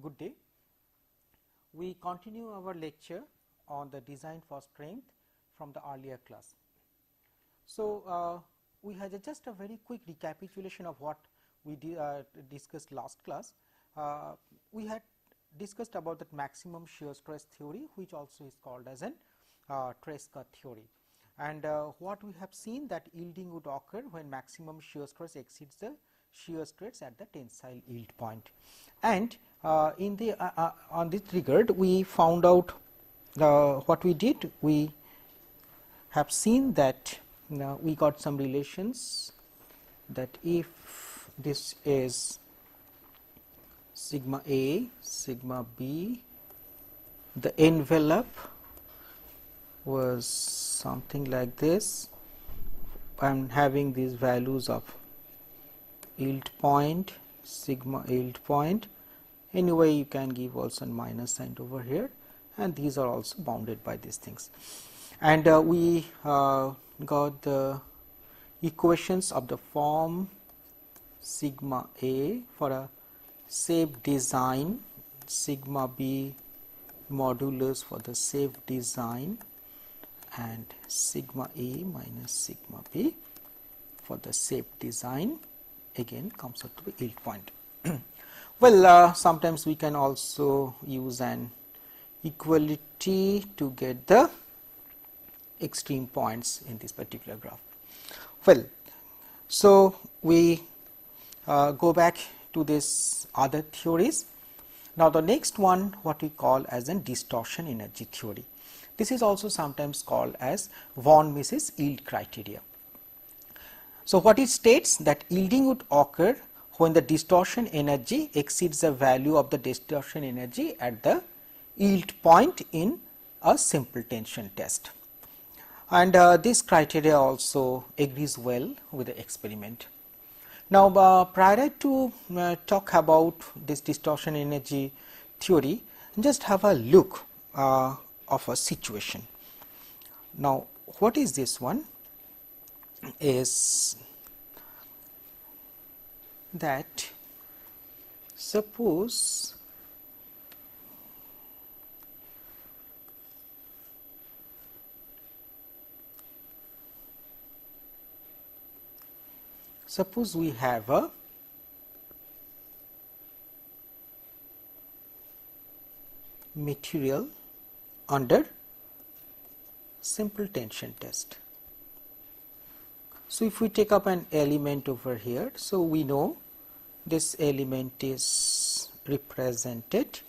Good day. We continue our lecture on the design for strength from the earlier class. So, we had just a very quick recapitulation of what we discussed last class. We had discussed about that maximum shear stress theory, which also is called as an Tresca theory. And what we have seen, that yielding would occur when maximum shear stress exceeds the shear stress at the tensile yield point. And in the on this regard, we found out what we did. We have seen that we got some relations, that if this is sigma A, sigma B, the envelope was something like this. I am having these values of yield point, sigma yield point. Anyway, you can give also a minus sign over here, and these are also bounded by these things. And we got the equations of the form sigma A for a safe design, sigma B modulus for the safe design, and sigma A minus sigma B for the safe design, again comes out to be yield point. Well, sometimes we can also use an equality to get the extreme points in this particular graph. Well, so we go back to this other theories. Now, the next one, what we call as a distortion energy theory. This is also sometimes called as von Mises yield criteria. So, what it states, that yielding would occur when the distortion energy exceeds the value of the distortion energy at the yield point in a simple tension test. And this criteria also agrees well with the experiment. Now, prior to talk about this distortion energy theory, just have a look of a situation. Now, what is this one? Is that suppose we have a material under simple tension test. So, if we take up an element over here, so we know this element is represented,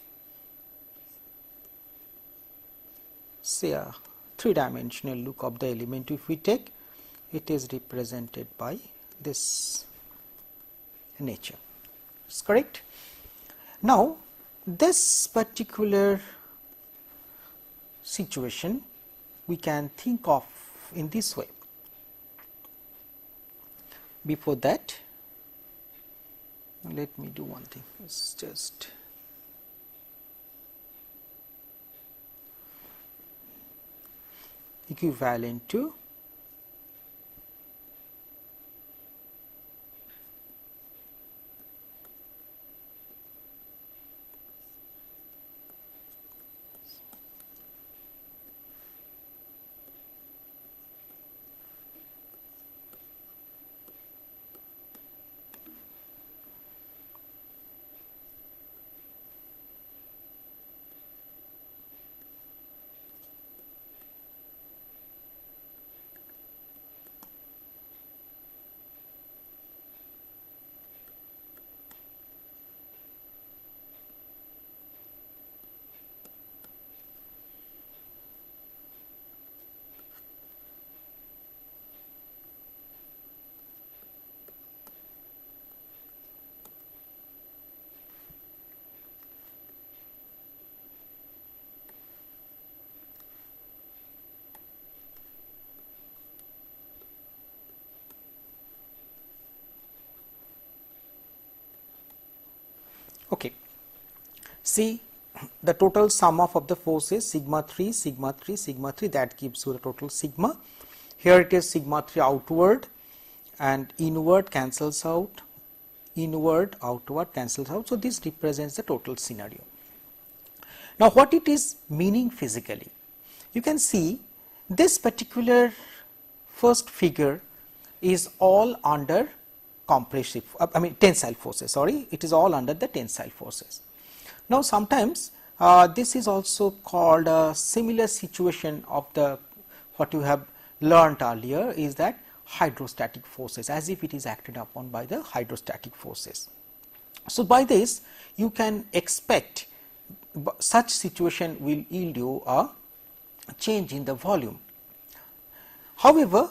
say a 3-dimensional look of the element. If we take, it is represented by this nature. Is correct? Now, this particular situation we can think of in this way. Before that, let me do one thing. It's just equivalent to okay. See, the total sum of the forces sigma 3, sigma 3, sigma 3, that gives you the total sigma. Here it is sigma 3 outward and inward cancels out, inward, outward, cancels out. So, this represents the total scenario. Now, what it is meaning physically? You can see this particular first figure is all under compressive, tensile forces, sorry, it is all under the tensile forces. Now, sometimes this is also called a similar situation of the what you have learnt earlier is that hydrostatic forces, as if it is acted upon by the hydrostatic forces. So, by this you can expect such situation will yield you a change in the volume. However,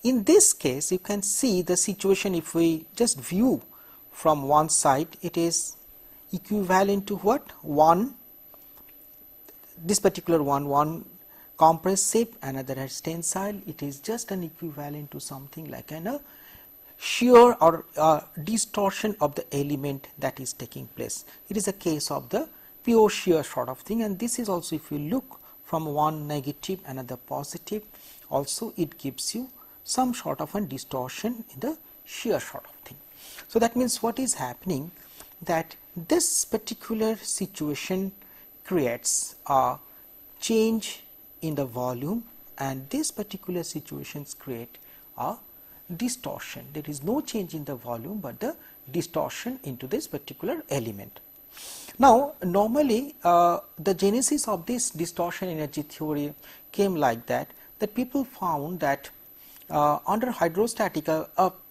in this case you can see the situation, if we just view from one side, it is equivalent to what? This particular one compressive, another has tensile. It is just an equivalent to something like a shear or distortion of the element that is taking place. It is a case of the pure shear sort of thing, and this is also, if you look from one negative another positive, also it gives you some sort of a distortion in the shear sort of thing. So, that means what is happening, that this particular situation creates a change in the volume, and these particular situations create a distortion. There is no change in the volume, but the distortion into this particular element. Now, normally the genesis of this distortion energy theory came like that people found that under hydrostatic,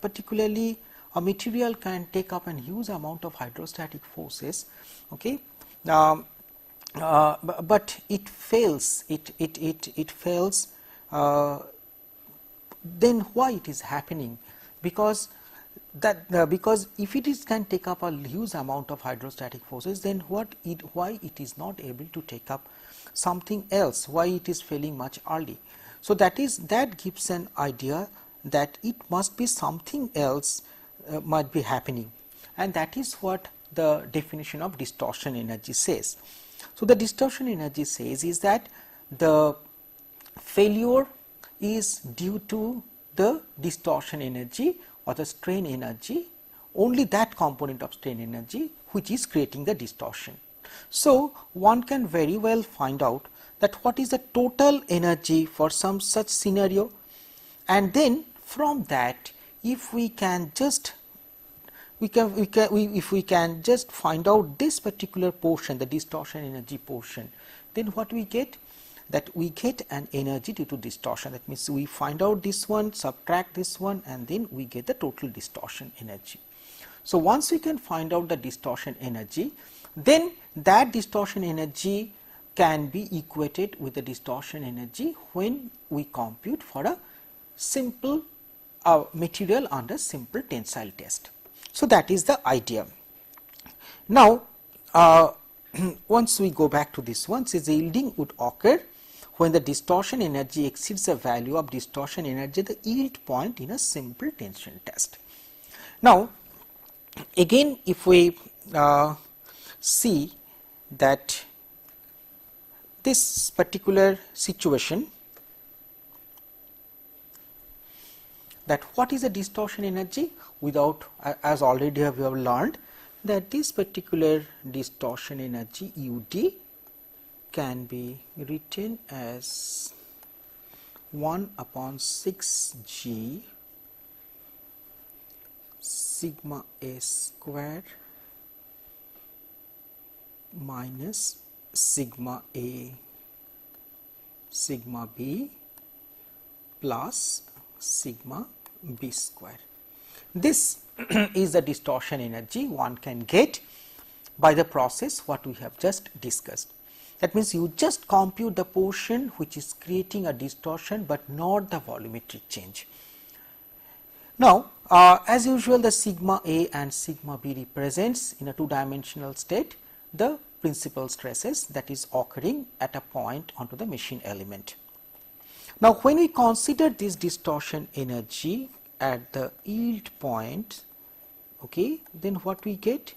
particularly a material can take up a huge amount of hydrostatic forces, okay. But it fails, it fails. Then why it is happening? Because because if it is can take up a huge amount of hydrostatic forces, then why it is not able to take up something else? Why it is failing much early? So, that gives an idea that it must be something else might be happening, and that is what the definition of distortion energy says. So, the distortion energy says is that the failure is due to the distortion energy or the strain energy, only that component of strain energy which is creating the distortion. So, one can very well find out that what is the total energy for some such scenario, and then from that if we can just if we can just find out this particular portion, the distortion energy portion, then what we get? That we get an energy due to distortion. That means, we find out this one, subtract this one, and then we get the total distortion energy. So, once we can find out the distortion energy, then that distortion energy can be equated with the distortion energy when we compute for a simple material under simple tensile test. So, that is the idea. Now, once we go back to this one, says yielding would occur when the distortion energy exceeds the value of distortion energy at the yield point in a simple tension test. Now, again if we see that this particular situation, that what is the distortion energy, without, as already we have learned, that this particular distortion energy UD can be written as 1 upon 6 G sigma A square minus sigma A sigma B plus sigma B square. This is the distortion energy one can get by the process what we have just discussed. That means, you just compute the portion which is creating a distortion, but not the volumetric change. Now, as usual, the sigma A and sigma B represents in a two-dimensional state the principal stresses that is occurring at a point onto the machine element. Now, when we consider this distortion energy at the yield point, okay, then what we get?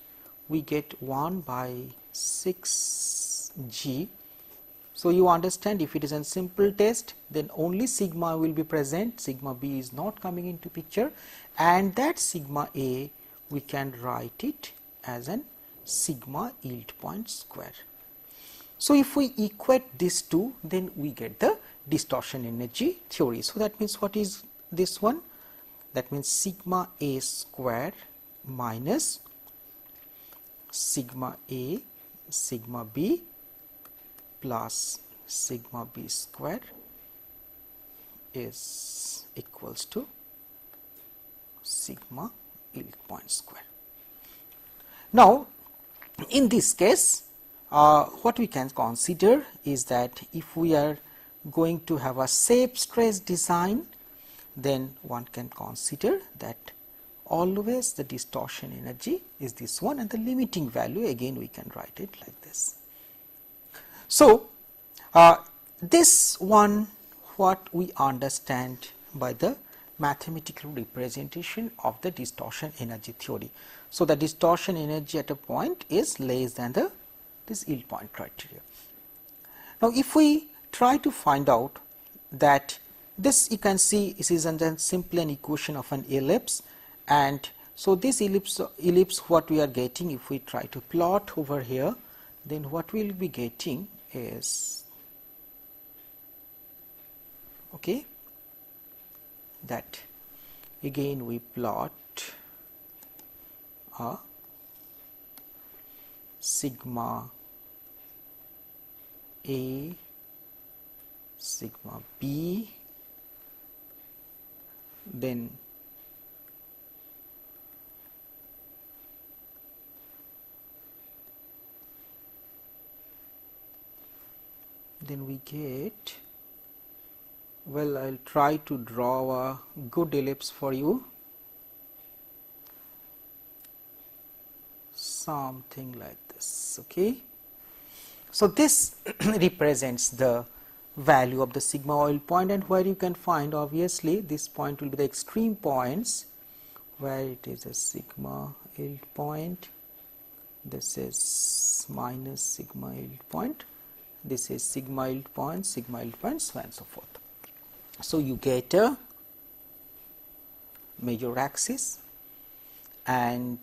We get 1 by 6 G. So, you understand, if it is a simple test, then only sigma will be present, sigma B is not coming into picture, and that sigma A we can write it as an sigma yield point square. So, if we equate these two, then we get the distortion energy theory. So, that means what is this one? That means sigma A square minus sigma A sigma B plus sigma B square is equals to sigma yield point square. Now, in this case, what we can consider is that if we are going to have a safe stress design, then one can consider that always the distortion energy is this one, and the limiting value again we can write it like this. So, this one what we understand by the mathematical representation of the distortion energy theory. So, the distortion energy at a point is less than the this yield point criteria. Now, if we try to find out that this, you can see this is simply an equation of an ellipse, and so this ellipse what we are getting, if we try to plot over here, then what we will be getting is that again we plot a sigma A, sigma B, then we get, well, I will try to draw a good ellipse for you, something like this. Okay. So, this represents the value of the sigma oil point, and where you can find, obviously this point will be the extreme points where it is a sigma yield point, this is minus sigma yield point, this is sigma yield point, so on and so forth. So, you get a major axis, and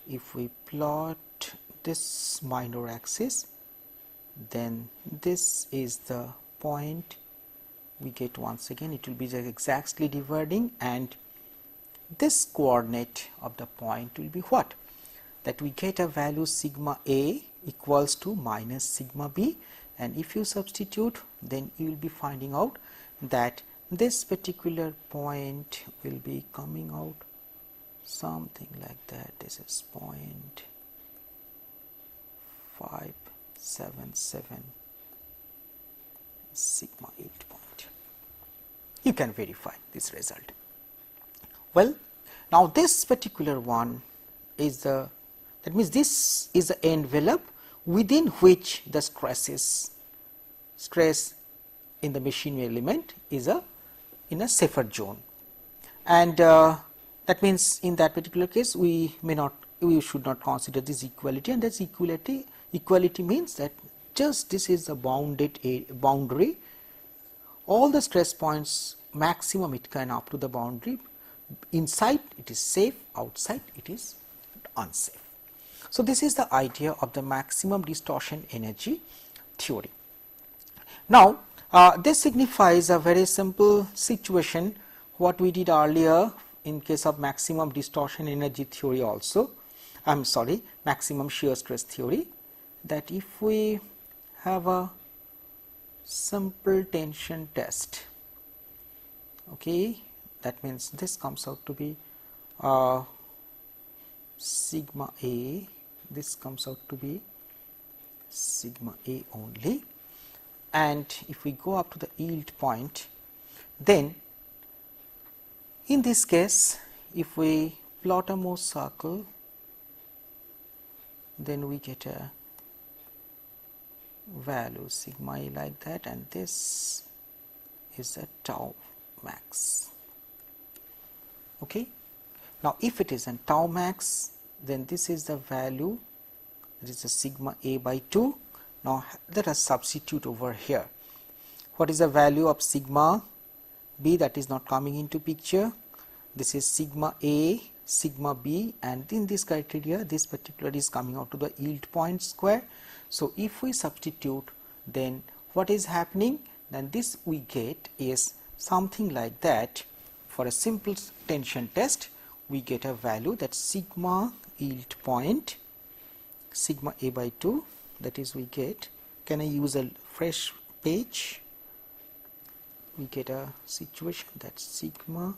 if we plot this minor axis, then this is the point we get. Once again it will be just exactly dividing, and this coordinate of the point will be what? That we get a value sigma A equals to minus sigma B, and if you substitute, then you will be finding out that this particular point will be coming out something like that. This is 0.577 sigma yield point. You can verify this result. Well, now this particular one is the, that means this is the envelope within which the stress in the machinery element is in a safer zone, and that means in that particular case we should not consider this equality, and this equality means that just this is the boundary, all the stress points maximum it can up to the boundary, inside it is safe, outside it is unsafe. So, this is the idea of the maximum distortion energy theory. Now, this signifies a very simple situation what we did earlier in case of maximum distortion energy theory also, I am sorry, maximum shear stress theory, that if we have a simple tension test, okay, that means this comes out to be sigma A, this comes out to be sigma A only, and if we go up to the yield point, then in this case if we plot a Mohs circle, then we get a value sigma A like that, and this is a tau max. Okay. Now, if it is a tau max, then this is the value, it is a sigma A by 2. Now, let us substitute over here. What is the value of sigma B? That is not coming into picture. This is sigma A sigma b, and in this criteria this particular is coming out to the yield point square. So, if we substitute, then what is happening, then this we get is something like that. For a simple tension test, we get a value that sigma yield point sigma a by 2, that is we get, can I use a fresh page, we get a situation that sigma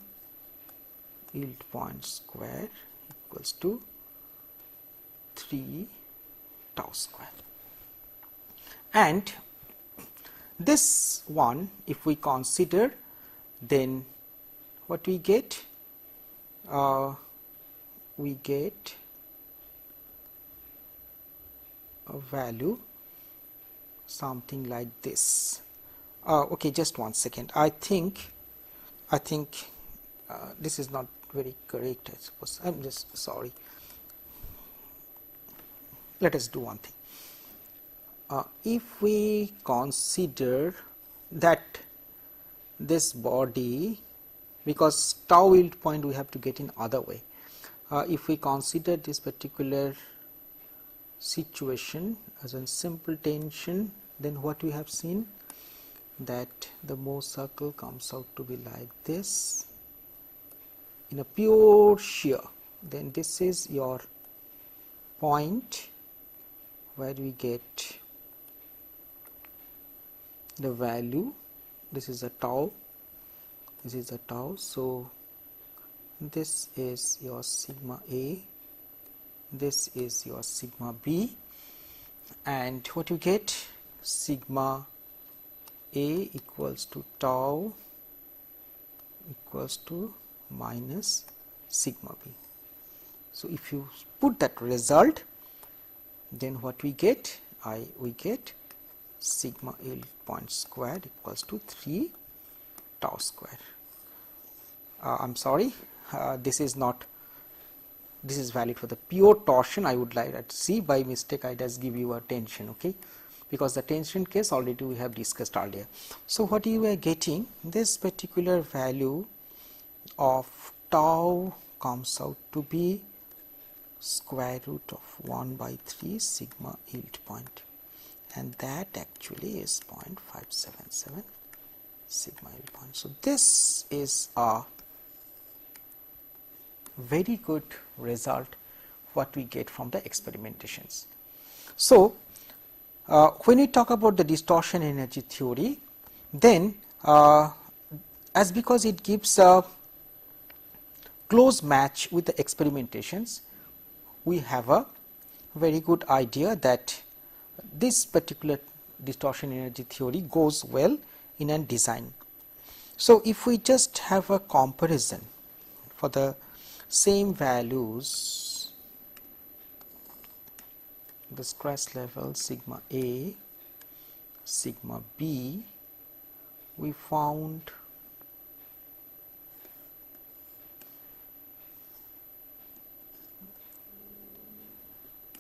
yield point square equals to 3 tau square. And this one, if we consider, then what we get? We get a value something like this. Okay, just one second. I think this is not very correct, I suppose. I am just sorry. Let us do one thing. If we consider that this body, because tau yield point we have to get in other way, if we consider this particular situation as a simple tension, then what we have seen, that the Mohs circle comes out to be like this in a pure shear. Then this is your point where we get the value, this is a tau, this is a tau. So, this is your sigma a, this is your sigma b, and what you get, sigma a equals to tau equals to minus sigma b. So, if you put that result, then what we get, we get sigma yield point square equals to 3 tau square. I am sorry, this is not, this is valid for the pure torsion. I would like to see, by mistake I just give you a tension, okay, because the tension case already we have discussed earlier. So, what you are getting, this particular value of tau comes out to be square root of 1 by 3 sigma yield point, and that actually is 0.577 sigma yield point. So, this is a very good result what we get from the experimentations. So, when we talk about the distortion energy theory, then as because it gives a close match with the experimentations, we have a very good idea that this particular distortion energy theory goes well in a design. So, if we just have a comparison for the same values, the stress level sigma a, sigma b, we found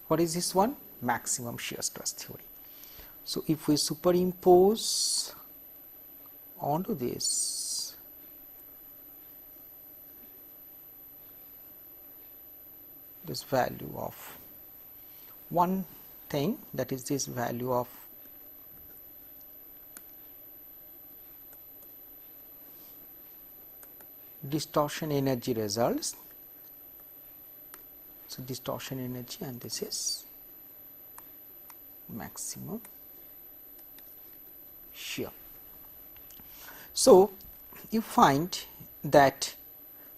what is this one? Maximum shear stress theory. So, if we superimpose onto this value of one thing, that is this value of distortion energy results. So, distortion energy, and this is maximum shear. So, you find that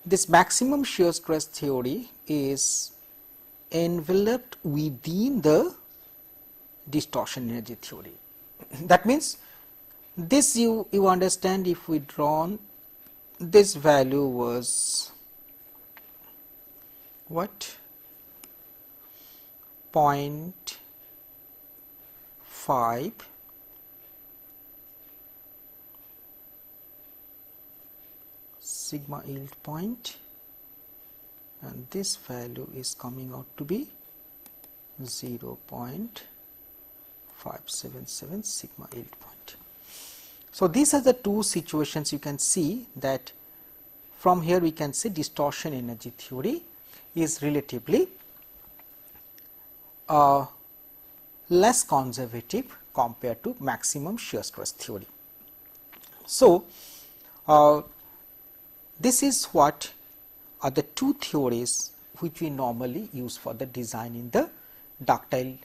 this maximum shear stress theory is enveloped within the distortion energy theory. That means, this you understand, if we drawn this value was what? 0.5 sigma yield point, and this value is coming out to be 0.577 sigma yield point. So, these are the two situations. You can see that from here we can see distortion energy theory, is relatively less conservative compared to maximum shear stress theory. So, this is what are the two theories which we normally use for the design in the ductile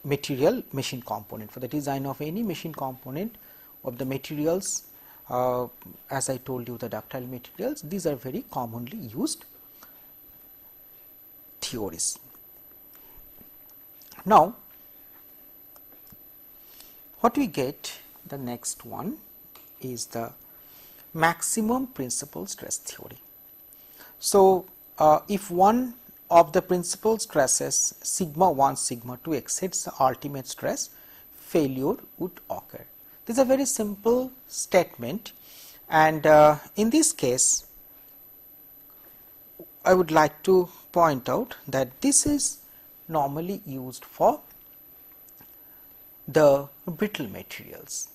material machine component. For the design of any machine component of the materials, as I told you, the ductile materials, these are very commonly used theories. Now, what we get, the next one is the maximum principal stress theory. So, if one of the principal stresses sigma 1 sigma 2 exceeds the ultimate stress, failure would occur. This is a very simple statement, and in this case I would like to point out that this is normally used for the brittle materials.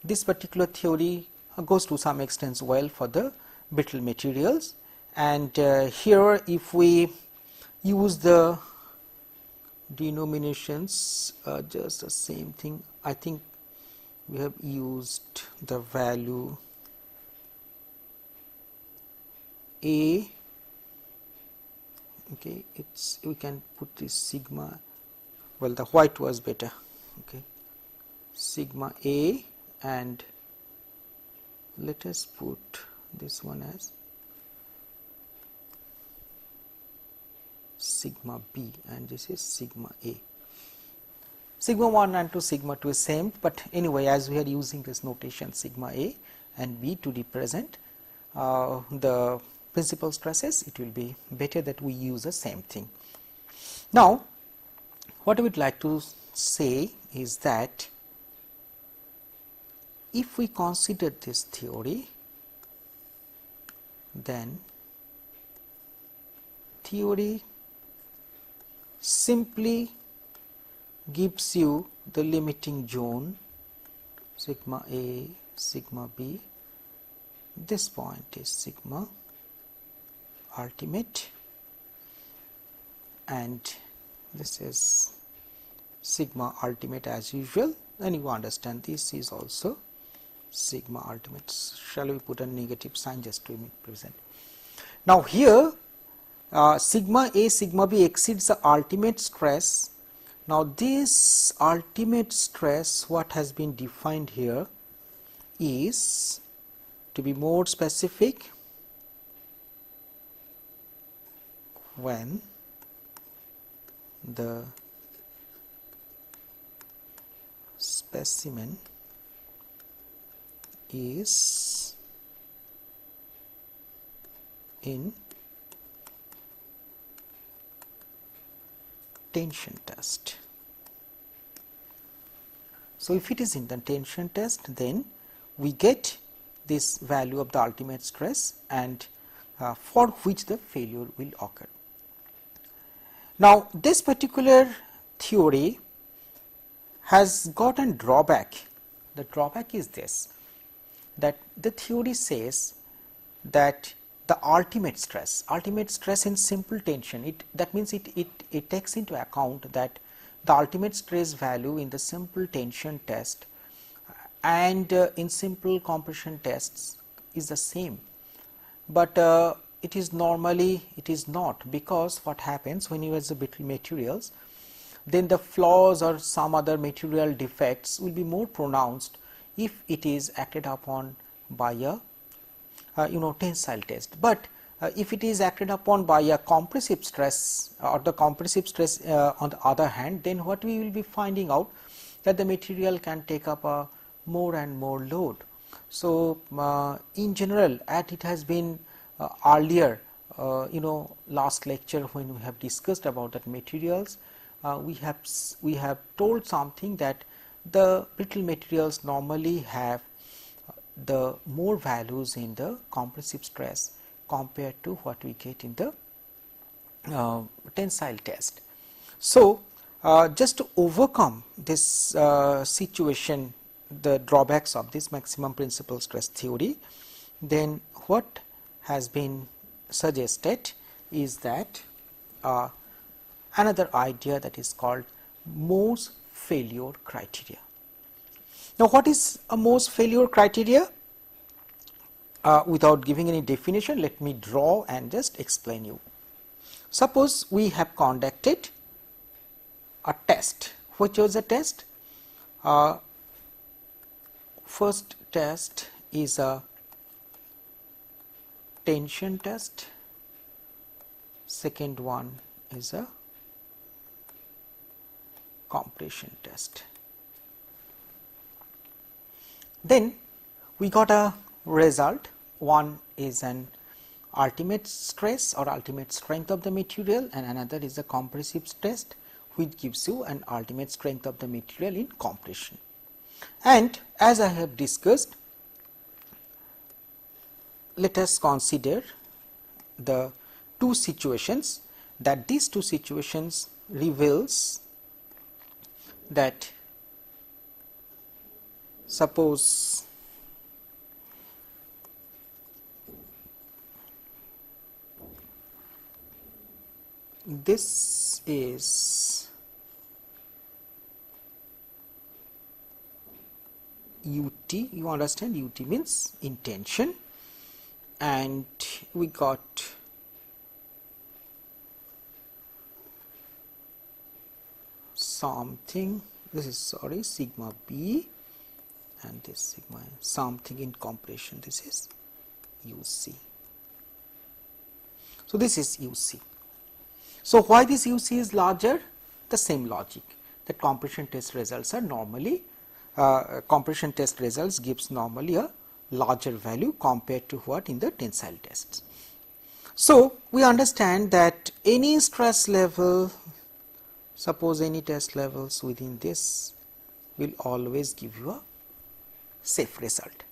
This particular theory goes to some extent well for the brittle materials, and here if we use the denominations, just the same thing, I think we have used the value A, okay, it's, we can put this sigma, well, the white was better, okay, sigma A, and let us put this one as sigma B, and this is sigma A. Sigma 1 and 2 sigma 2 is same, but anyway, as we are using this notation sigma A and B to represent the principal stresses, it will be better that we use the same thing. Now, what I would like to say is that if we consider this theory, then theory simply gives you the limiting zone sigma A, sigma B, this point is sigma ultimate, and this is sigma ultimate as usual, and you understand this is also sigma ultimate. Shall we put a negative sign just to represent? Now, here sigma A, sigma B exceeds the ultimate stress. Now, this ultimate stress, what has been defined here is, to be more specific, when the specimen is in tension test. So, if it is in the tension test, then we get this value of the ultimate stress, and for which the failure will occur. Now, this particular theory has got a drawback. The drawback is this, that the theory says that the ultimate stress in simple tension, that means it takes into account that the ultimate stress value in the simple tension test and in simple compression tests is the same, but it is normally it is not, because what happens when you use the brittle materials, then the flaws or some other material defects will be more pronounced if it is acted upon by a tensile test. But if it is acted upon by a compressive stress, or the compressive stress on the other hand, then what we will be finding out that the material can take up a more and more load. So, in general, as it has been earlier, last lecture when we have discussed about that materials, we have told something that the brittle materials normally have the more values in the compressive stress compared to what we get in the tensile test. So, just to overcome this situation, the drawbacks of this maximum principal stress theory, then what has been suggested is that another idea that is called Mohs failure criteria. Now, what is a Mohs failure criteria? Without giving any definition, let me draw and just explain you. Suppose we have conducted a test. Which was a test? First test is a tension test, second one is a compression test. Then we got a result. One is an ultimate stress or ultimate strength of the material, and another is a compressive test, which gives you an ultimate strength of the material in compression. And as I have discussed, let us consider the two situations, that these two situations reveals that suppose this is UT, you understand UT means in tension, and we got something, this is sorry sigma B, and this sigma something in compression, this is UC. So, this is UC. So, why this UC is larger? The same logic, that compression test results are normally compression test results gives normally a larger value compared to what in the tensile tests. So, we understand that any stress level, suppose any test levels within this will always give you a safe result,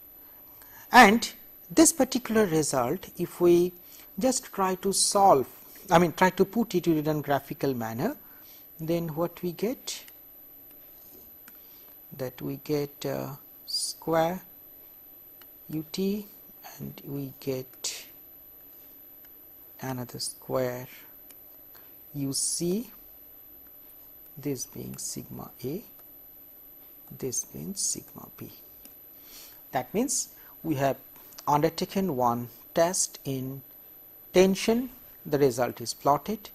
and this particular result, if we just try to solve, I mean try to put it in a graphical manner, then what we get, that we get square UT and we get another square UC, this being sigma A, this means sigma B. That means we have undertaken one test in tension, the result is plotted.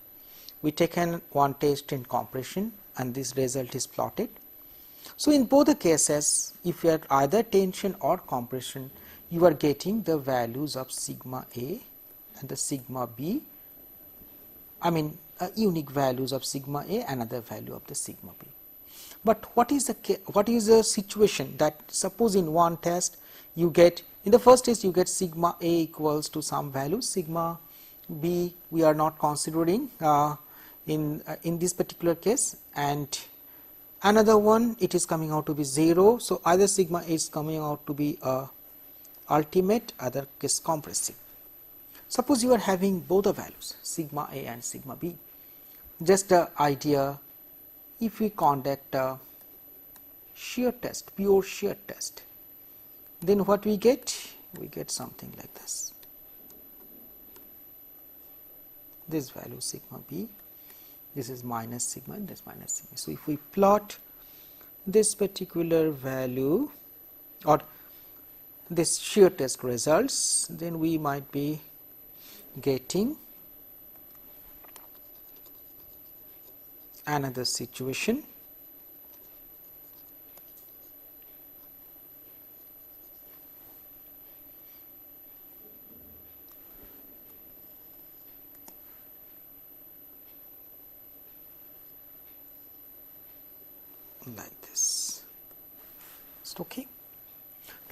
We taken one test in compression and this result is plotted. So, in both the cases, if you are either tension or compression, you are getting the values of sigma A and the sigma B, I mean unique values of sigma A, another value of the sigma B. But what is the situation that suppose in one test you get, in the first test you get sigma A equals to some value, sigma B we are not considering in this particular case, and another one it is coming out to be 0. So, either sigma A is coming out to be ultimate, other case compressive. Suppose you are having both the values sigma A and sigma B, just the idea, if we conduct a shear test, pure shear test, then what we get? We get something like this. This value sigma B, this is minus sigma and this minus sigma. So, if we plot this particular value or this shear test results, then we might be getting another situation. Like this. Is it okay?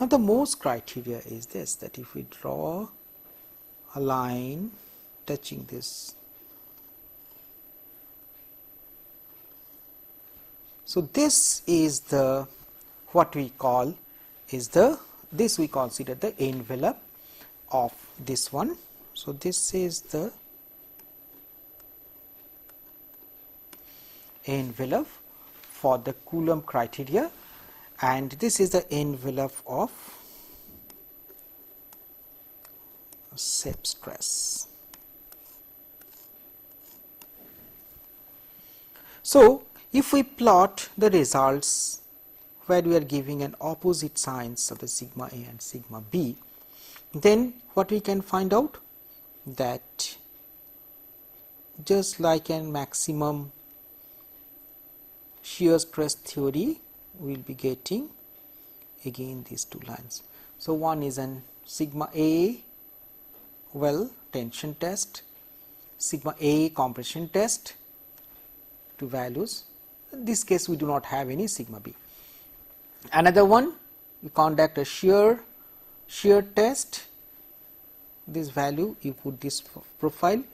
Now, the Mohs criteria is this, that if we draw a line touching this, so this is the what we call is the, this we consider the envelope of this one. So, this is the envelope for the Coulomb criteria, and this is the envelope of shape stress. So, if we plot the results where we are giving an opposite signs of the sigma A and sigma B, then what we can find out, that just like a maximum shear stress theory, we will be getting again these two lines. So, one is an sigma A well tension test, sigma A compression test to values. In this case, we do not have any sigma B. Another one, we conduct a shear test, this value you put this profile.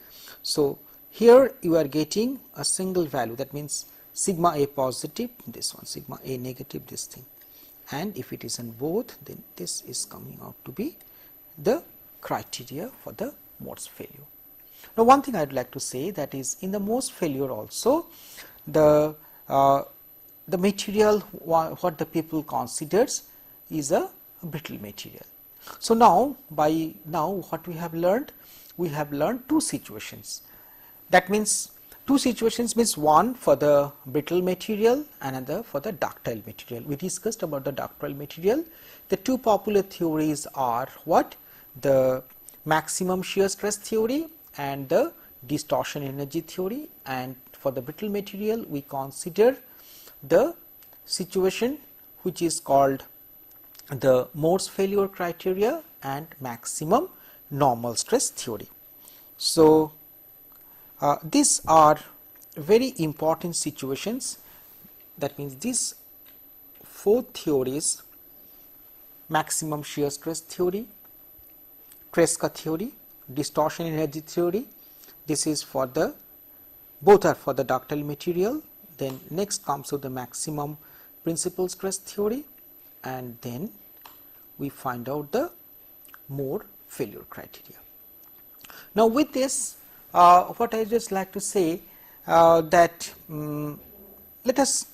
So, here you are getting a single value, that means sigma A positive, this one, sigma A negative, this thing, and if it is in both, then this is coming out to be the criteria for the Morse failure. Now, one thing I would like to say, that is in the Morse failure also, the material what the people considers is a brittle material. So, now what we have learned? We have learned two situations. That means two situations means one for the brittle material, another for the ductile material. We discussed about the ductile material. The two popular theories are what? The maximum shear stress theory and the distortion energy theory, and for the brittle material we consider the situation which is called the Morse failure criteria and maximum normal stress theory. So, these are very important situations. That means these four theories, maximum shear stress theory, Tresca theory, distortion energy theory, this is for the, both are for the ductile material. Then next comes to the maximum principal stress theory, and then we find out the Morse failure criteria. Now, with this what I just like to say, that let us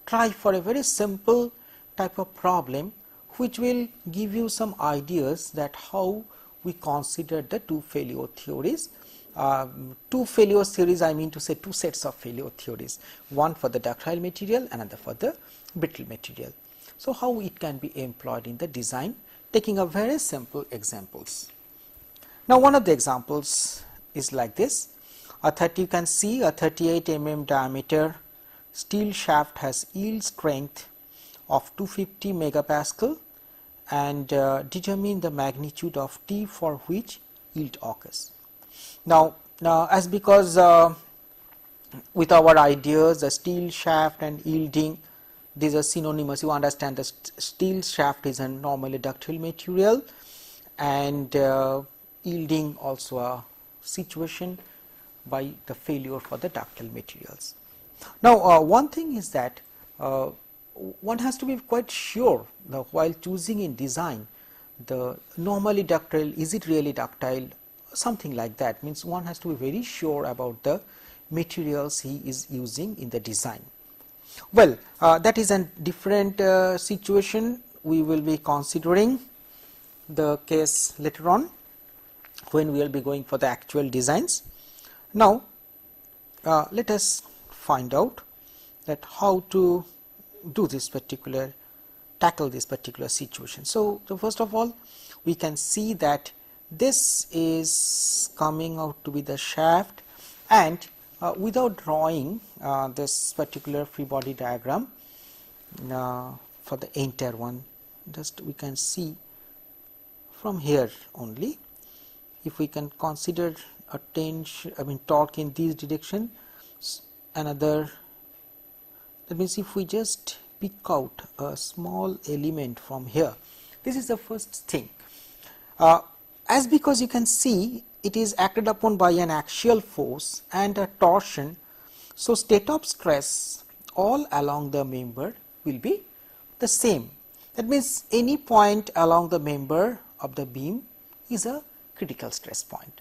try for a very simple type of problem which will give you some ideas that how we consider the two failure theories. Two failure theories, I mean to say two sets of failure theories, one for the ductile material, another for the brittle material. So, how it can be employed in the design, taking a very simple examples. Now, one of the examples is like this. You can see a 38 mm diameter steel shaft has yield strength of 250 megapascal, and determine the magnitude of T for which yield occurs. Now as because with our ideas, the steel shaft and yielding, these are synonymous. You understand the steel shaft is a normally ductile material, and yielding also a situation by the failure for the ductile materials. Now, one thing is that one has to be quite sure that while choosing in design the normally ductile, is it really ductile, something like that, means one has to be very sure about the materials he is using in the design. Well, that is a different situation. We will be considering the case later on when we will be going for the actual designs. Now, let us find out that how to do this particular, tackle this particular situation. So, first of all, we can see that this is coming out to be the shaft, and without drawing this particular free body diagram for the entire one, just we can see from here only, if we can consider a tension, torque in this direction, another, that means if we just pick out a small element from here, this is the first thing. As because you can see it is acted upon by an axial force and a torsion, so state of stress all along the member will be the same. That means any point along the member of the beam is a critical stress point.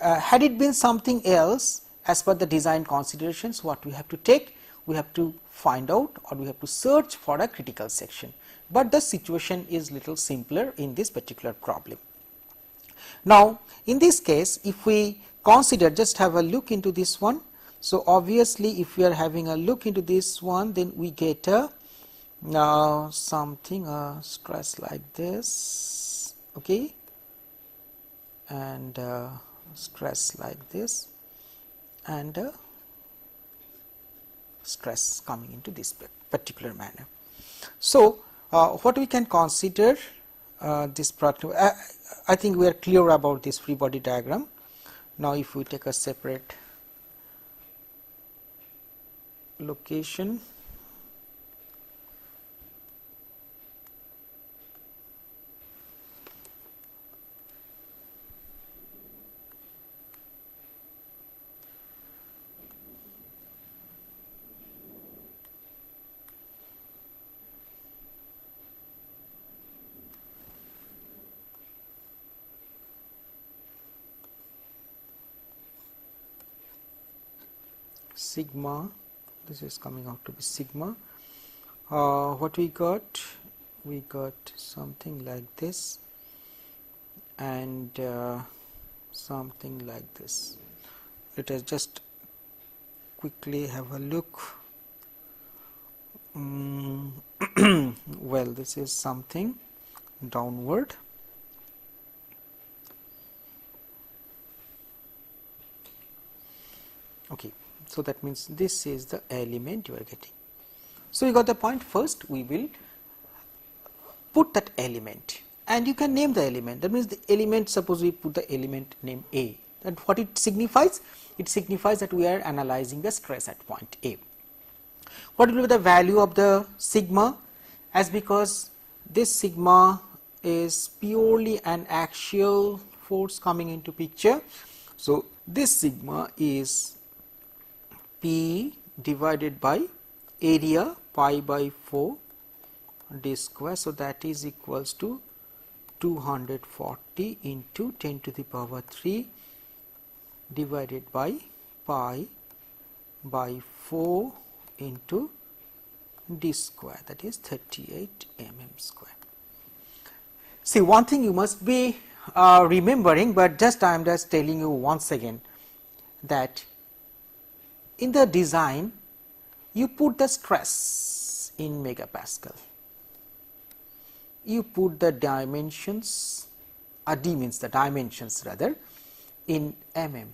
Had it been something else, as per the design considerations, what we have to take, we have to find out or we have to search for a critical section, but the situation is little simpler in this particular problem. Now, in this case, if we consider, just have a look into this one, So, obviously, if we are having a look into this one, then we get a something stress like this, okay, and stress like this, and stress coming into this particular manner. So, what we can consider this product, I think we are clear about this free body diagram. Now, if we take a separate location, sigma, this is coming out to be sigma. What we got? We got something like this and something like this. Let us just quickly have a look. Well, this is something downward. Okay, so that means this is the element you are getting. So, you got the point. First we will put that element and you can name the element. That means the element, suppose we put the element name A, and what it signifies? It signifies that we are analyzing the stress at point A. What will be the value of the sigma? As because this sigma is purely an axial force coming into picture. So, this sigma is P divided by area pi by 4 d square. So, that is equals to 240 into 10 to the power 3 divided by pi by 4 into d square, that is 38 square. See, one thing you must be remembering, but just I am just telling you once again that in the design you put the stress in megapascal, you put the dimensions, D means the dimensions rather, in mm,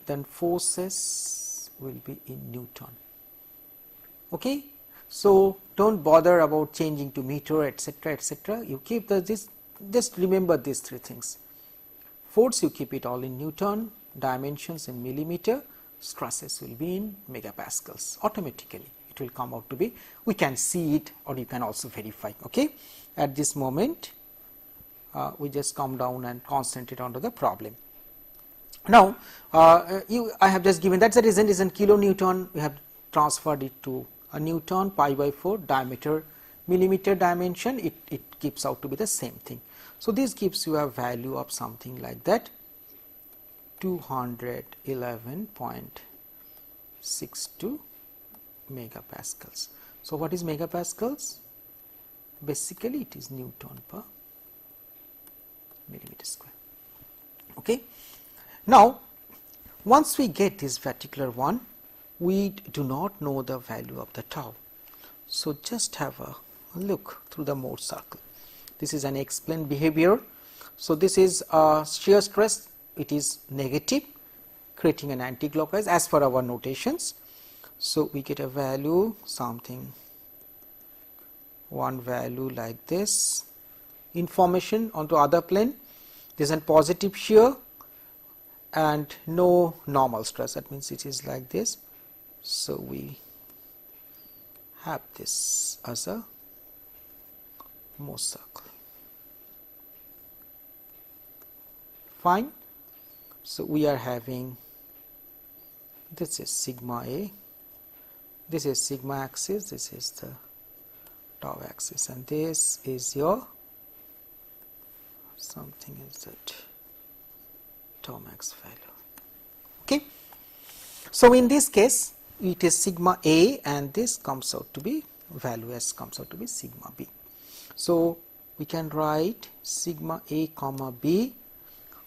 then forces will be in Newton. Okay? So, do not bother about changing to meter, etc., etc. You keep this, just remember these three things. Force you keep it all in Newton, dimensions in millimeter, stresses will be in megapascals. Automatically it will come out to be, we can see it or you can also verify. Okay? At this moment we just come down and concentrate onto the problem. Now, I have just given, that is the reason is in kilonewton, we have transferred it to a Newton, pi by 4, diameter, millimeter dimension, it keeps out to be the same thing. So, this gives you a value of something like that, 211.62 megapascals. So, what is megapascals? Basically it is Newton per millimeter square. Okay. Now, once we get this particular one, we do not know the value of the tau. So, just have a look through the Mohr circle. This is an explained behavior. So, this is shear stress, it is negative, creating an anti-clockwise as per our notations. So, we get a value something, one value like this, information onto other plane, there is a positive shear and no normal stress, that means it is like this. So, we have this as a Mohr circle. Fine. So, we are having, this is sigma A, this is sigma axis, this is the tau axis, and this is your something is that tau max value. Okay. So, in this case it is sigma A and this comes out to be value as comes out to be sigma B. So, we can write sigma A comma B,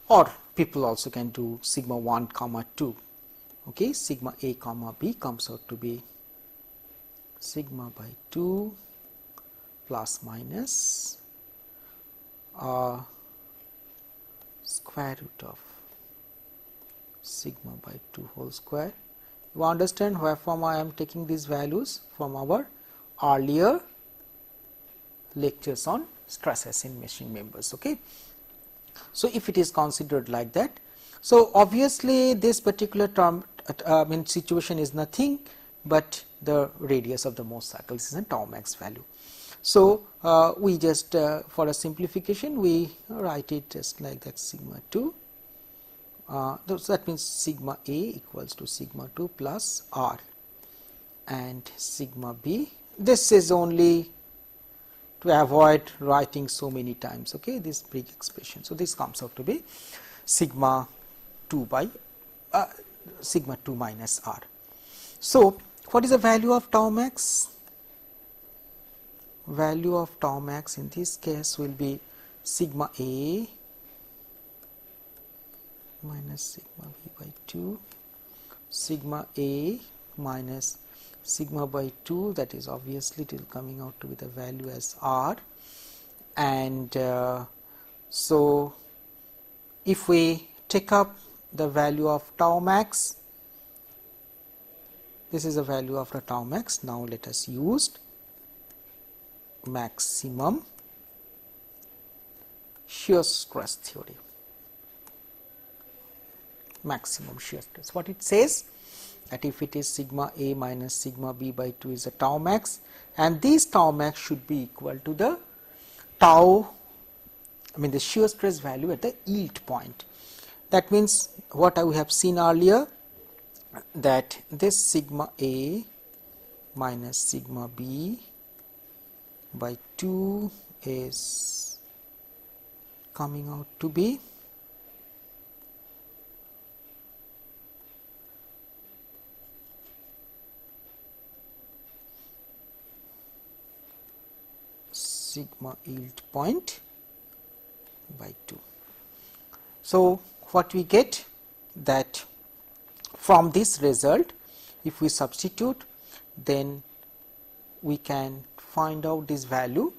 or people also can do sigma 1 comma 2. Okay, sigma a comma b comes out to be sigma by 2 plus minus square root of sigma by 2 whole square. You understand where from I am taking these values? From our earlier lectures on stresses in machine members. Okay. So, if it is considered like that, so obviously this particular term situation is nothing but the radius of the most cycles is a tau max value. So, we just for a simplification we write it just like that, sigma 2. So, that means sigma a equals to sigma 2 plus r, and sigma b, this is only to avoid writing so many times, okay, this big expression. So, this comes out to be sigma 2 by sigma 2 minus r. So, what is the value of tau max? Value of tau max in this case will be sigma a minus sigma b by 2, sigma a minus sigma by 2, that is obviously it is coming out to be the value as r, and so if we take up the value of tau max, this is the value of the tau max. Now, let us use maximum shear stress theory. Maximum shear stress, what it says, that if it is sigma a minus sigma b by 2 is a tau max, and this tau max should be equal to the tau, the shear stress value at the yield point. That means what we have seen earlier, that this sigma a minus sigma b by 2 is coming out to be sigma yield point by 2. So, what we get, that from this result, if we substitute, then we can find out this value,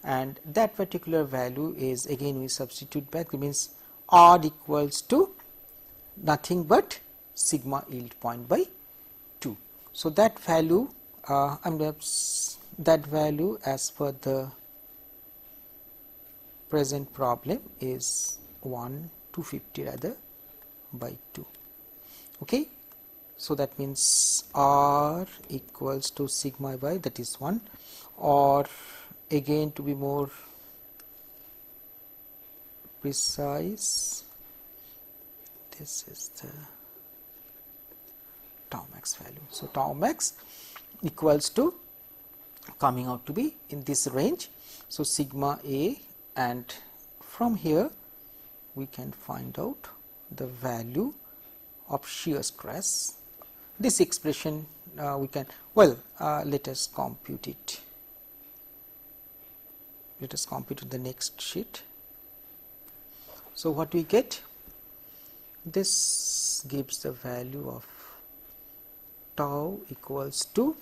and that particular value is, again we substitute back, means r equals to nothing but sigma yield point by 2. So, that value that value as per the present problem is 1/250 rather by 2. Okay. So, that means r equals to sigma by, that is 1, or again to be more precise, this is the tau max value. So, tau max equals to coming out to be in this range. So, sigma a, and from here we can find out the value of shear stress. This expression we can, well, let us compute it. Let us compute in the next sheet. So, what we get? This gives the value of tau equals to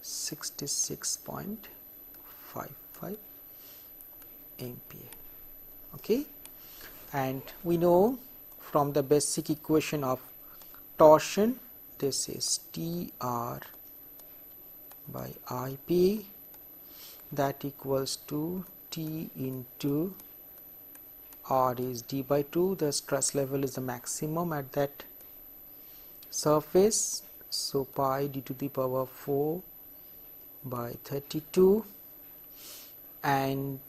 66.55 MPa. Okay, and we know from the basic equation of torsion, this is TR by IP, that equals to T into R is d by 2, the stress level is the maximum at that surface. So, pi d to the power 4 by 32, and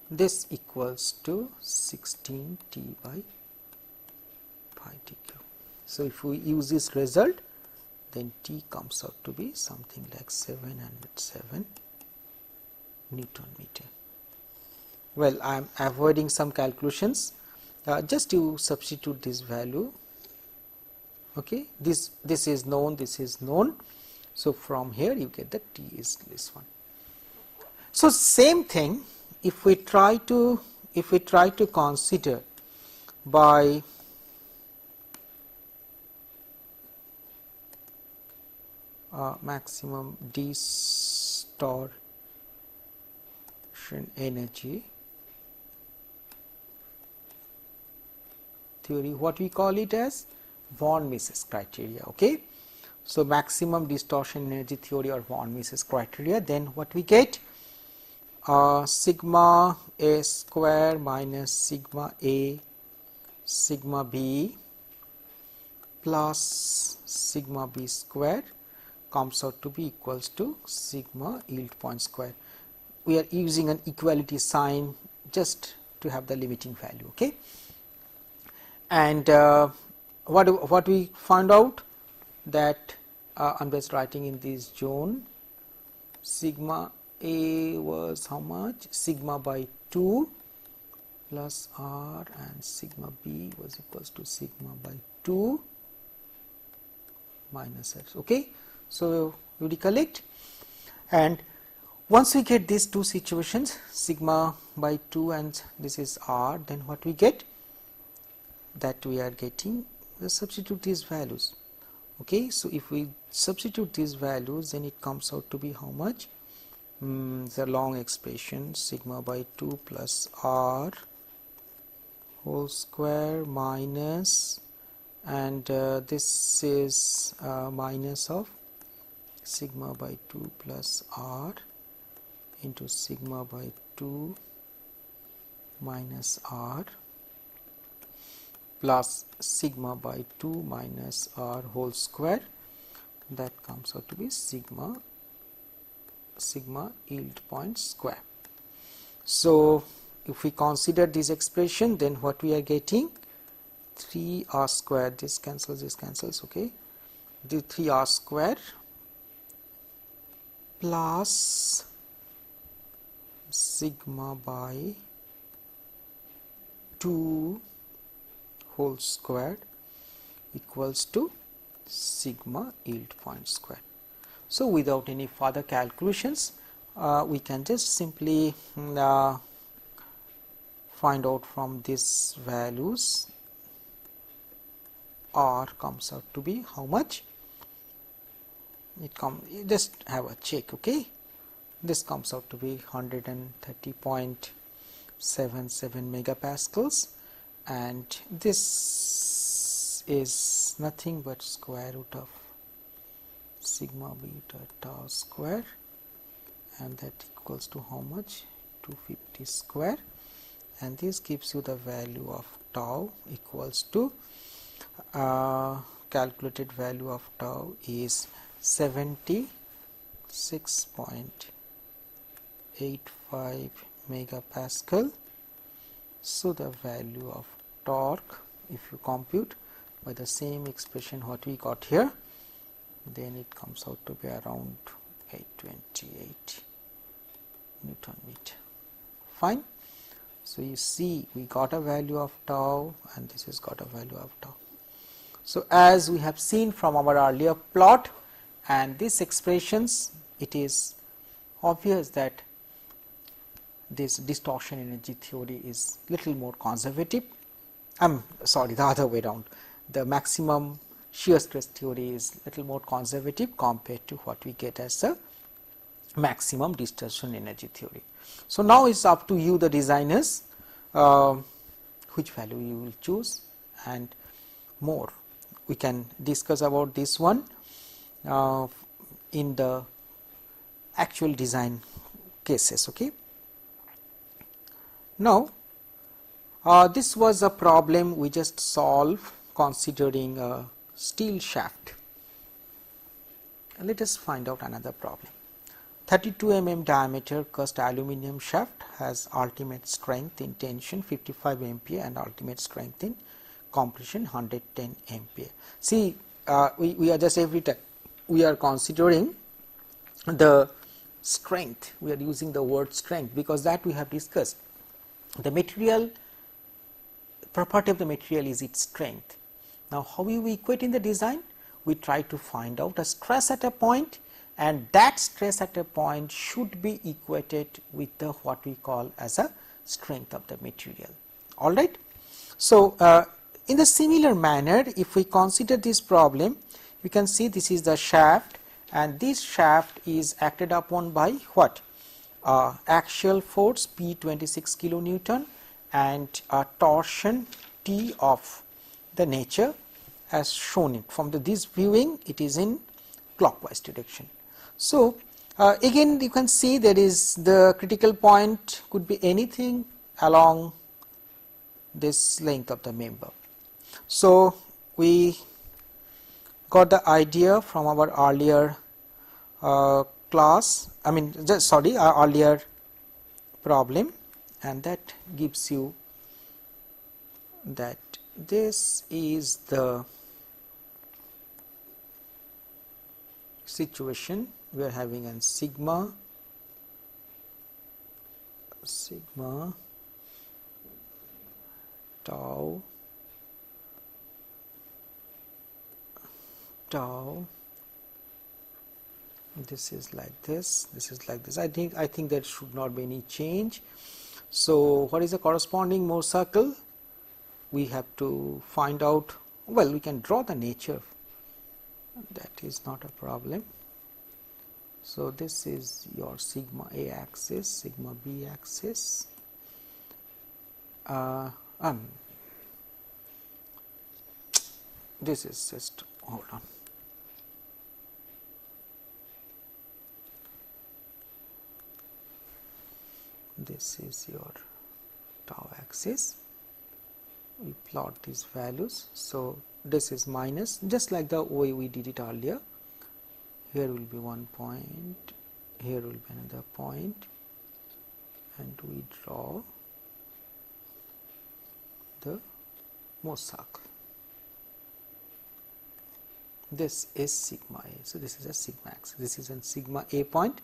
this equals to 16 T by pi dq. So, if we use this result, then T comes out to be something like 707 Newton meter. Well, I am avoiding some calculations, just you substitute this value. Okay, this is known, this is known. So, from here you get that T is this one. So, same thing, if we try to if we try to consider by maximum distortion energy theory, what we call it as von Mises criteria. Okay. So, maximum distortion energy theory or von Mises criteria, then what we get, sigma A square minus sigma A sigma B plus sigma B square comes out to be equals to sigma yield point square. We are using an equality sign just to have the limiting value. Okay. And what we found out, that I am just writing in this zone, sigma A was how much, sigma by 2 plus R, and sigma B was equals to sigma by 2 minus X. Okay. So, you recollect, and once we get these two situations, sigma by 2 and this is R, then what we get, that we are getting, the substitute these values. Okay. So, if we substitute these values, then it comes out to be how much, the long expression sigma by 2 plus R whole square minus, and this is minus of sigma by 2 plus R into sigma by 2 minus R plus sigma by 2 minus R whole square, that comes out to be sigma yield point square. So, if we consider this expression, then what we are getting, 3R square, this cancels, okay, the 3R square plus sigma by 2 whole squared equals to sigma yield point square. So, without any further calculations, we can just simply find out from these values, R comes out to be how much, just have a check. Okay. This comes out to be 130.77 megapascals, and this is nothing but square root of sigma beta tau square, and that equals to how much, 250 square, and this gives you the value of tau equals to calculated value of tau is 76.85 megapascal. So, the value of torque, if you compute by the same expression what we got here, then it comes out to be around 828 Newton meter. Fine. So, you see we got a value of tau, and this has got a value of tau. So, as we have seen from our earlier plot and these expressions, it is obvious that this distortion energy theory is little more conservative. Sorry, the other way around, the maximum shear stress theory is little more conservative compared to what we get as the maximum distortion energy theory. So, now it is up to you, the designers, which value you will choose, and more we can discuss about this one in the actual design cases. Okay. Now, this was a problem we just solved considering a steel shaft. Let us find out another problem. 32 mm diameter cast aluminum shaft has ultimate strength in tension 55 MPa and ultimate strength in compression 110 MPa. See, we are just every time we are considering the strength, we are using the word strength because that we have discussed. The material property of the material is its strength. Now, how will we equate in the design? We try to find out a stress at a point, and that stress at a point should be equated with the what we call as a strength of the material. All right. So, in the similar manner, if we consider this problem, you can see this is the shaft, and this shaft is acted upon by what? Axial force P 26 kilonewton and a torsion T of the nature as shown it from this viewing, it is in clockwise direction. So, again you can see there is the critical point could be anything along this length of the member. So, we got the idea from our earlier class, I mean our earlier problem, and that gives you that this is the situation. We are having an sigma tau this is like this, this is like this. I think there should not be any change. So, what is the corresponding Mohr circle? We have to find out. Well, we can draw the nature, that is not a problem. So, this is your sigma A axis, sigma B axis. This is just, hold on. This is your tau axis. We plot these values. So, this is minus, just like the way we did it earlier. Here will be one point, here will be another point, and we draw the Mohr circle. This is sigma A. So, this is a sigma axis. This is a sigma A point.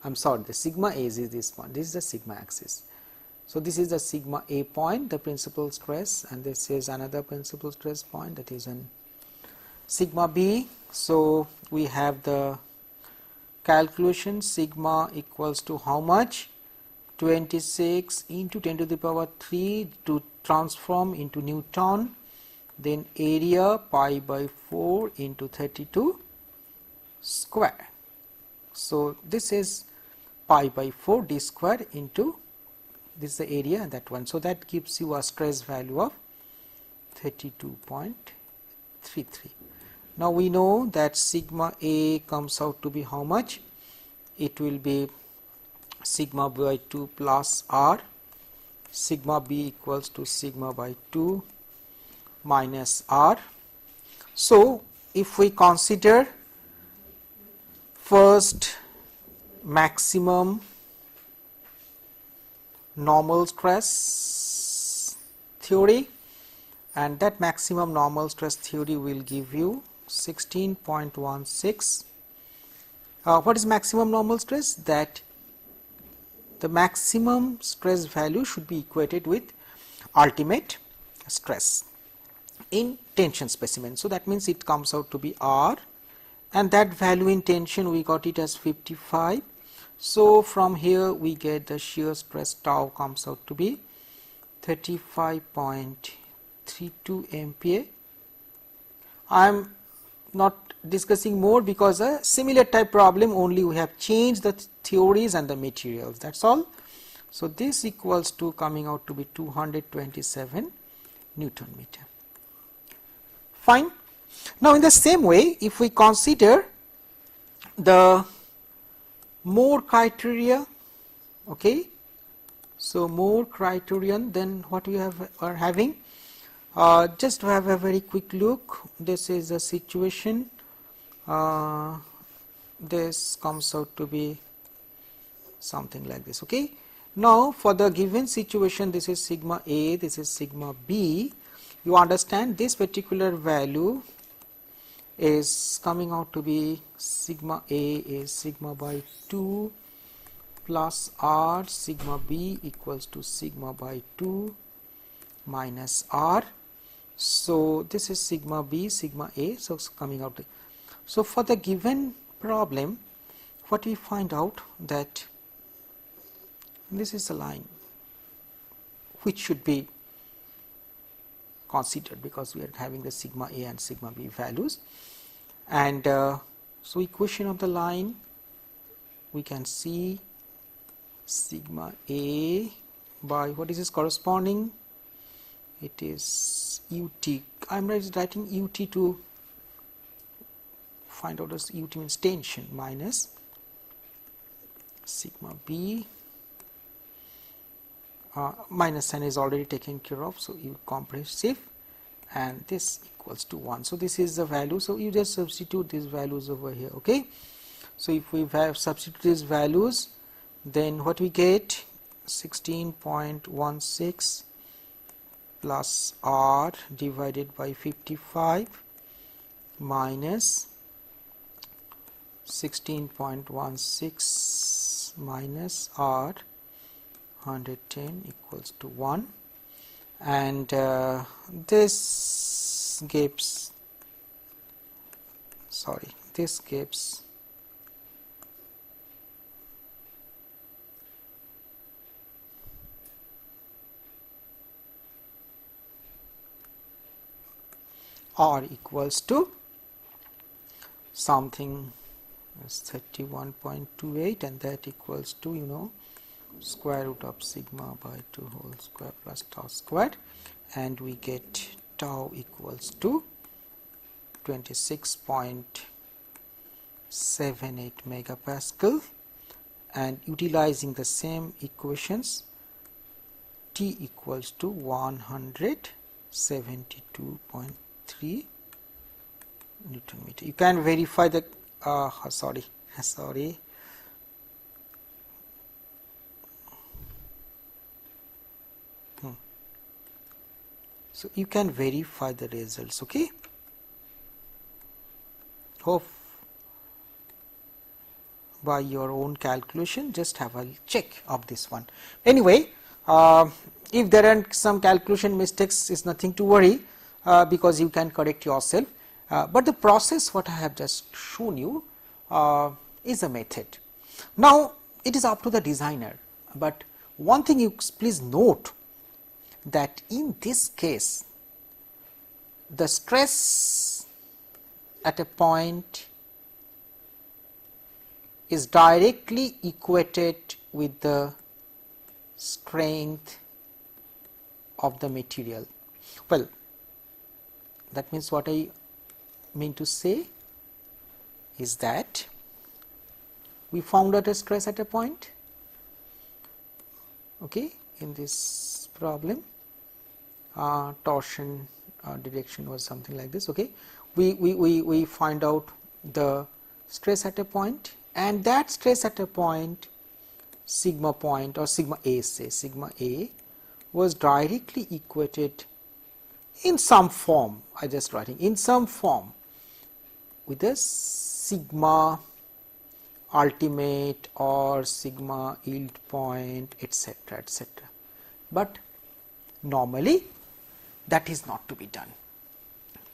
I am sorry, the sigma A is this point. This is the sigma axis. So, this is the sigma A point, the principal stress, and this is another principal stress point, that is an sigma B. So, we have the calculation sigma equals to how much? 26 into 10 to the power 3 to transform into Newton, then area pi by 4 into 32 square. So, this is pi by 4 d square into this is the area and that one. So, that gives you a stress value of 32.33. Now, we know that sigma A comes out to be how much? It will be sigma by 2 plus r, sigma B equals to sigma by 2 minus r. So, if we consider first maximum normal stress theory, and that maximum normal stress theory will give you 16.16. What is maximum normal stress? That the maximum stress value should be equated with ultimate stress in tension specimen. So, that means it comes out to be R, and that value in tension we got it as 55. So, from here we get the shear stress tau comes out to be 35.32 MPa. I am not discussing more because a similar type problem, only we have changed the theories and the materials, that is all. So, this equals to coming out to be 227 Newton meter. Fine. Now, in the same way, if we consider the Mohr criteria, okay. So, Mohr criterion, then what we are having? Just to have a very quick look, this is a situation, this comes out to be something like this, okay. Now, for the given situation, this is sigma A, this is sigma B, you understand this particular value is coming out to be sigma A is sigma by 2 plus r, sigma B equals to sigma by 2 minus r. So, this is sigma B, sigma A, so it's coming out. So, for the given problem, what we find out that this is a line, which should be considered because we are having the sigma A and sigma B values. And so equation of the line, we can see sigma A by what is this corresponding? It is ut. I am writing ut to find out as ut means tension, minus sigma B, minus sign is already taken care of, so you compressive, and this equals to 1. So this is the value, so you just substitute these values over here. Okay, so if we have substitute these values, then what we get, 16.16 plus R divided by 55 minus 16.16 minus R 110 equals to 1, and this gives R equals to something is 31.28, and that equals to, you know, square root of sigma by 2 whole square plus tau squared, and we get tau equals to 26.78 megapascal, and utilizing the same equations, T equals to 172.3 Newton meter. You can verify the sorry. So you can verify the results. Okay. Hope by your own calculation, just have a check of this one. Anyway, if there are some calculation mistakes, is nothing to worry, because you can correct yourself. But the process what I have just shown you is a method. Now it is up to the designer, but one thing you please note, that in this case the stress at a point is directly equated with the strength of the material. Well, that means what I mean to say is that we found out a stress at a point, okay, in this problem. Torsion direction was something like this. Okay, we find out the stress at a point, and that stress at a point, sigma point or sigma A, say sigma A, was directly equated in some form, I just writing in some form, with a sigma ultimate or sigma yield point, etc., etc. But normally that is not to be done.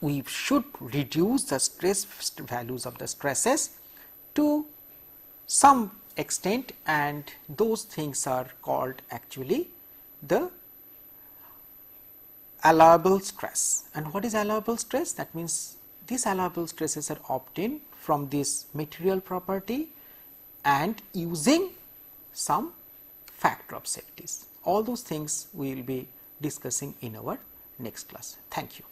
We should reduce the stress values of the stresses to some extent, and those things are called actually the allowable stress. And what is allowable stress? That means these allowable stresses are obtained from this material property and using some factor of safeties. All those things we will be discussing in our next class. Thank you.